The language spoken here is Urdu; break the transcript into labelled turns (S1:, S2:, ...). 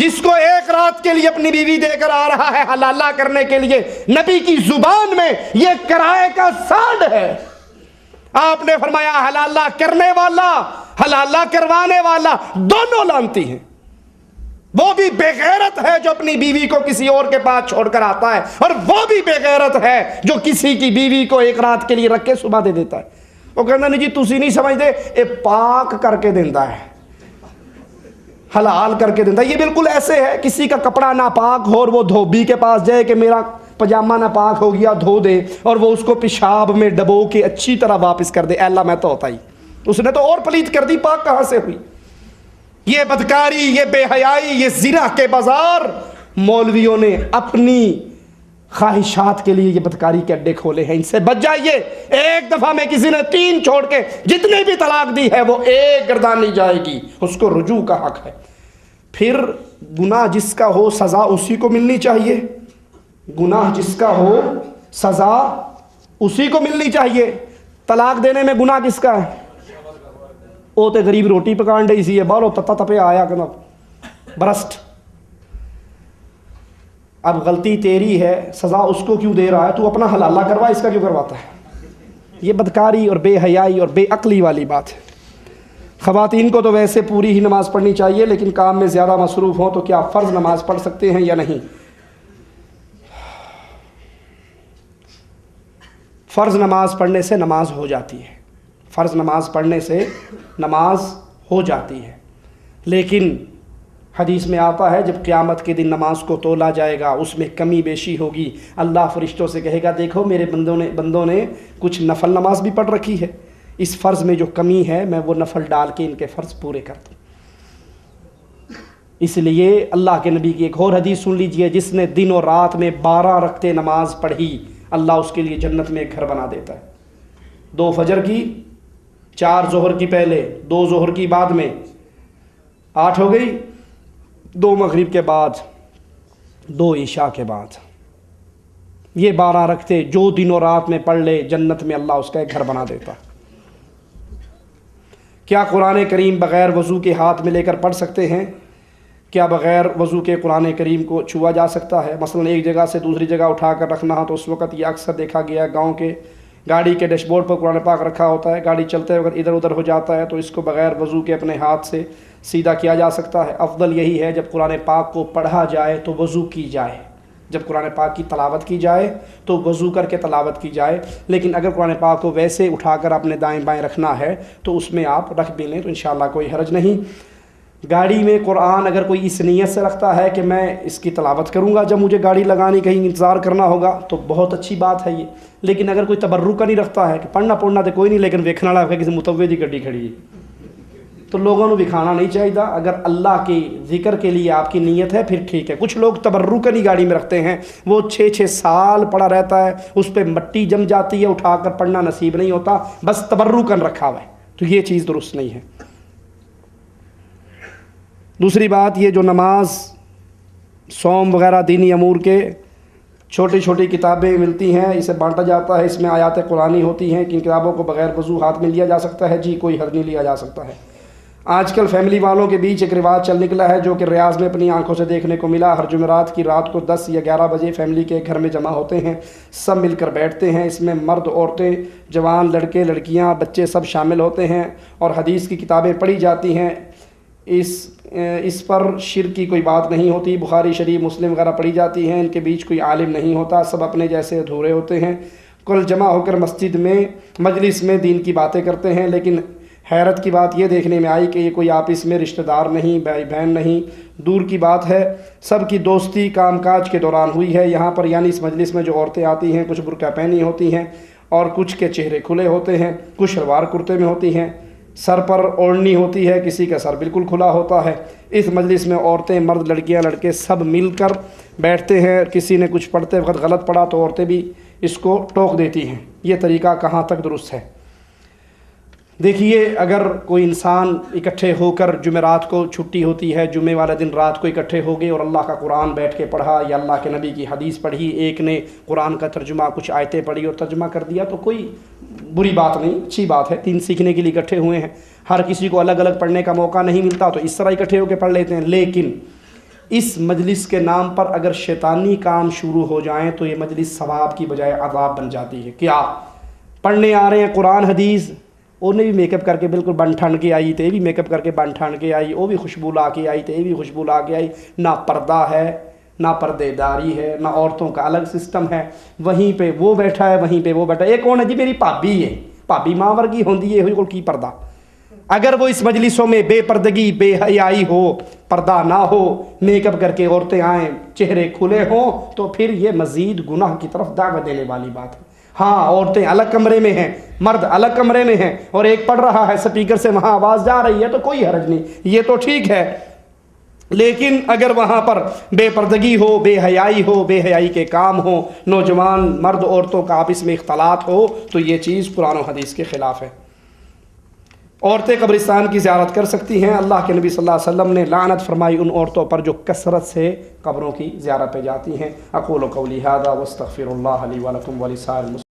S1: جس کو ایک رات کے لیے اپنی بیوی دے کر آ رہا ہے حلالہ کرنے کے لیے، نبی کی زبان میں یہ کرائے کا سانڈ ہے۔ آپ نے فرمایا حلالہ کرنے والا، حلالہ کروانے والا دونوں لعنتی ہیں۔ وہ بھی بے غیرت ہے جو اپنی بیوی کو کسی اور کے پاس چھوڑ کر آتا ہے، اور وہ بھی بے غیرت ہے جو کسی کی بیوی کو ایک رات کے لیے رکھ کے صبح دے دیتا ہے۔ وہ کہنا نہیں جی تسی نہیں سمجھتے، اے پاک کر کے دیتا ہے، حلال کر کے دیتا ہے۔ یہ بالکل ایسے ہے کسی کا کپڑا ناپاک ہو اور وہ دھوبی کے پاس جائے کہ میرا پجامہ ناپاک ہو گیا دھو دے، اور وہ اس کو پیشاب میں ڈبو کے اچھی طرح واپس کر دے، اے اللہ میں تو ہوتا ہی، اس نے تو اور پلیت کر دی، پاک کہاں سے ہوئی؟ یہ بدکاری، یہ بے حیائی، یہ زنا کے بازار، مولویوں نے اپنی خواہشات کے لیے یہ بدکاری کے اڈے کھولے ہیں۔ ان سے بچ جائیے۔ ایک دفعہ میں کسی نے 3 چھوڑ کے جتنے بھی طلاق دی ہے وہ ایک گردانی جائے گی، اس کو رجوع کا حق ہے۔ پھر گناہ جس کا ہو سزا اسی کو ملنی چاہیے، گناہ جس کا ہو سزا اسی کو ملنی چاہیے۔ طلاق دینے میں گناہ کس کا ہے؟ وہ تے غریب روٹی پکان ڈی سی ہے، باہروں تتا تپے آیا کہ برسٹ۔ اب غلطی تیری ہے، سزا اس کو کیوں دے رہا ہے؟ تو اپنا حلالہ کروا، اس کا کیوں کرواتا ہے؟ یہ بدکاری اور بے حیائی اور بے عقلی والی بات ہے۔ خواتین کو تو ویسے پوری ہی نماز پڑھنی چاہیے، لیکن کام میں زیادہ مصروف ہوں تو کیا فرض نماز پڑھ سکتے ہیں یا نہیں؟ فرض نماز پڑھنے سے نماز ہو جاتی ہے، فرض نماز پڑھنے سے نماز ہو جاتی ہے، لیکن حدیث میں آتا ہے جب قیامت کے دن نماز کو تولا جائے گا اس میں کمی بیشی ہوگی، اللہ فرشتوں سے کہے گا دیکھو میرے بندوں نے کچھ نفل نماز بھی پڑھ رکھی ہے، اس فرض میں جو کمی ہے میں وہ نفل ڈال کے ان کے فرض پورے کر دوں۔ اس لیے اللہ کے نبی کی ایک اور حدیث سن لیجئے، جس نے دن اور رات میں 12 رکعتیں نماز پڑھی اللہ اس کے لیے جنت میں ایک گھر بنا دیتا ہے۔ 2 فجر کی، 4 ظہر کی پہلے، 2 ظہر کی بعد میں، 8 ہو گئی، 2 مغرب کے بعد، 2 عشاء کے بعد۔ یہ 12 رکعتیں جو دن و رات میں پڑھ لے جنت میں اللہ اس کا ایک گھر بنا دیتا۔ کیا قرآن کریم بغیر وضو کے ہاتھ میں لے کر پڑھ سکتے ہیں؟ کیا بغیر وضو کے قرآن کریم کو چھوا جا سکتا ہے؟ مثلا ایک جگہ سے دوسری جگہ اٹھا کر رکھنا ہو تو اس وقت یہ اکثر دیکھا گیا ہے گاؤں کے گاڑی کے ڈیش بورڈ پر قرآن پاک رکھا ہوتا ہے، گاڑی چلتے وقت ادھر ادھر ہو جاتا ہے تو اس کو بغیر وضو کے اپنے ہاتھ سے سیدھا کیا جا سکتا ہے۔ افضل یہی ہے جب قرآن پاک کو پڑھا جائے تو وضو کی جائے، جب قرآن پاک کی تلاوت کی جائے تو وضو کر کے تلاوت کی جائے، لیکن اگر قرآن پاک کو ویسے اٹھا کر اپنے دائیں بائیں رکھنا ہے تو اس میں آپ رکھ بھی لیں تو انشاءاللہ کوئی حرج نہیں۔ گاڑی میں قرآن اگر کوئی اس نیت سے رکھتا ہے کہ میں اس کی تلاوت کروں گا جب مجھے گاڑی لگانی کہیں انتظار کرنا ہوگا تو بہت اچھی بات ہے یہ، لیکن اگر کوئی تبرک کا نہیں رکھتا ہے کہ پڑھنا تو کوئی نہیں لیکن ویکھنا والا کسی متوے دی گڈی کھڑی ہے تو لوگوں نے دکھانا نہیں چاہیے۔ اگر اللہ کی ذکر کے لیے آپ کی نیت ہے پھر ٹھیک ہے۔ کچھ لوگ تبرکن گاڑی میں رکھتے ہیں، وہ 6 سال پڑا رہتا ہے، اس پہ مٹی جم جاتی ہے، اٹھا کر پڑھنا نصیب نہیں ہوتا، بس تبرکن رکھا ہوا ہے، تو یہ چیز درست نہیں ہے۔ دوسری بات یہ جو نماز، صوم وغیرہ دینی امور کے چھوٹی چھوٹی کتابیں ملتی ہیں، اسے بانٹا جاتا ہے، اس میں آیات قرآنی ہوتی ہیں کہ ان کتابوں کو بغیر وضو ہاتھ میں لیا جا سکتا ہے؟ جی کوئی حرج نہیں لیا جا سکتا ہے۔ آج کل فیملی والوں کے بیچ ایک رواج چل نکلا ہے جو کہ ریاض میں اپنی آنکھوں سے دیکھنے کو ملا۔ ہر جمعرات کی رات کو 10 یا 11 بجے فیملی کے گھر میں جمع ہوتے ہیں، سب مل کر بیٹھتے ہیں، اس میں مرد، عورتیں، جوان، لڑکے، لڑکیاں، بچے سب شامل ہوتے ہیں اور حدیث کی کتابیں پڑھی جاتی ہیں۔ اس پر شرک کی کوئی بات نہیں ہوتی، بخاری شریف مسلم وغیرہ پڑھی جاتی ہیں، ان کے بیچ کوئی عالم نہیں ہوتا، سب اپنے جیسے ادھورے ہوتے ہیں، کل جمع ہو کر مسجد میں مجلس میں دین کی باتیں کرتے ہیں۔ لیکن حیرت کی بات یہ دیکھنے میں آئی کہ یہ کوئی آپس میں رشتہ دار نہیں، بھائی بہن نہیں، دور کی بات ہے، سب کی دوستی کام کاج کے دوران ہوئی ہے۔ یہاں پر یعنی اس مجلس میں جو عورتیں آتی ہیں کچھ برقع پہنی ہوتی ہیں اور کچھ کے چہرے کھلے ہوتے ہیں، کچھ شلوار کرتے میں ہوتی ہیں، سر پر اوڑھنی ہوتی ہے، کسی کا سر بالکل کھلا ہوتا ہے۔ اس مجلس میں عورتیں، مرد، لڑکیاں، لڑکے سب مل کر بیٹھتے ہیں، کسی نے کچھ پڑھتے وقت غلط پڑھا تو عورتیں بھی اس کو ٹوک دیتی ہیں۔ یہ طریقہ کہاں تک درست ہے؟ دیکھیے، اگر کوئی انسان اکٹھے ہو کر جمعرات کو چھٹی ہوتی ہے، جمعے والے دن رات کو اکٹھے ہو گئے اور اللہ کا قرآن بیٹھ کے پڑھا یا اللہ کے نبی کی حدیث پڑھی، ایک نے قرآن کا ترجمہ کچھ آیتیں پڑھی اور ترجمہ کر دیا تو کوئی بری بات نہیں، اچھی بات ہے، دین سیکھنے کے لیے اکٹھے ہوئے ہیں۔ ہر کسی کو الگ الگ پڑھنے کا موقع نہیں ملتا تو اس طرح اکٹھے ہو کے پڑھ لیتے ہیں، لیکن اس مجلس کے نام پر اگر شیطانی کام شروع ہو جائیں تو یہ مجلس ثواب کی بجائے عذاب بن جاتی ہے۔ کیا پڑھنے آ رہے ہیں قرآن حدیث، انہیں بھی میک اپ کر کے بالکل بن ٹھن کے آئی تے بھی میک اپ کر کے بن ٹھن کے آئی، وہ بھی خوشبو لا کے آئی تے بھی خوشبو لا کے آئی، نہ پردہ ہے نہ پردے داری ہے، نہ عورتوں کا الگ سسٹم ہے، وہیں پہ وہ بیٹھا ہے وہیں پہ وہ بیٹھا ہے۔ ایک کون ہے جی؟ میری بھابی ہے، بھابی ماں ورگی ہوندی ہے، ہوئی کی پردہ۔ اگر وہ اس مجلسوں میں بے پردگی بے حیائی ہو، پردہ نہ ہو، میک اپ کر کے عورتیں آئیں، چہرے کھلے ہوں، تو پھر یہ مزید گناہ کی طرف دعوت دینے والی بات ہے۔ ہاں عورتیں الگ کمرے میں ہیں، مرد الگ کمرے میں ہیں، اور ایک پڑھ رہا ہے اسپیکر سے، وہاں آواز جا رہی ہے تو کوئی حرج نہیں، یہ تو ٹھیک ہے۔ لیکن اگر وہاں پر بے پردگی ہو، بے حیائی ہو، بے حیائی کے کام ہو، نوجوان مرد عورتوں کا آپس میں اختلاط ہو، تو یہ چیز قرآن و حدیث کے خلاف ہے۔ عورتیں قبرستان کی زیارت کر سکتی ہیں۔ اللہ کے نبی صلی اللہ علیہ وسلم نے لعنت فرمائی ان عورتوں پر جو کثرت سے قبروں کی زیارت پہ جاتی ہیں۔ اقول قولی ھذا واستغفر اللہ لی ولکم ولسائر المسلمین۔